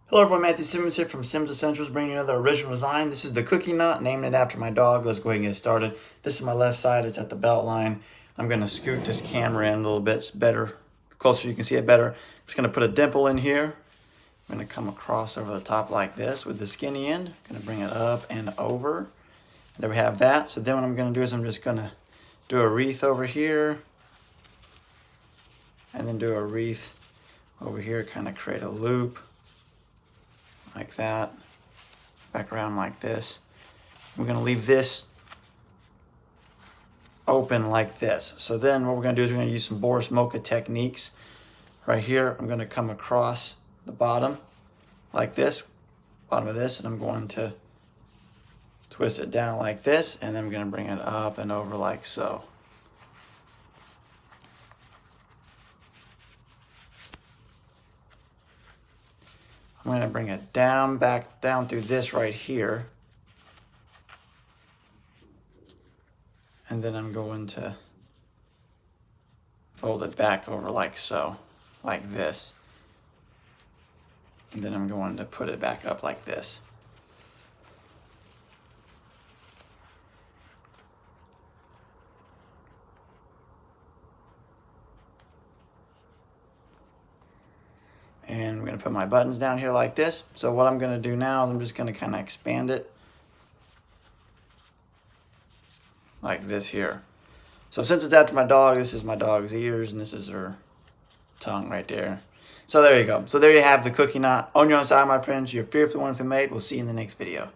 Hello everyone, Matthew Simmons here from Simmonsessentials, bringing you another original design. This is the cookie nut, named it after my dog. Let's go ahead and get started. This is my left side, it's at the belt line. I'm going to scoot this camera in a little bit, it's better, closer you can see it better. I'm just going to put a dimple in here. I'm going to come across over the top like this with the skinny end. I'm going to bring it up and over. There we have that. So then what I'm going to do is I'm just going to do a wreath over here. And then do a wreath over here, kind of create a loop. Like that, back around like this. We're going to leave this open like this. So then what we're going to do is we're going to use some Boris Mocha techniques. Right here, I'm going to come across the bottom like this, bottom of this, and I'm going to twist it down like this, and then I'm going to bring it up and over like so. I'm going to bring it down, back down through this right here. And then I'm going to fold it back over like so, like this. And then I'm going to put it back up like this. And I'm going to put my buttons down here like this. So what I'm going to do now is I'm just going to kind of expand it like this here. So since it's after my dog, this is my dog's ears and this is her tongue right there. So there you go. So there you have the cookie knot on your own side, my friends. You're fearfully wonderfully made. We'll see you in the next video.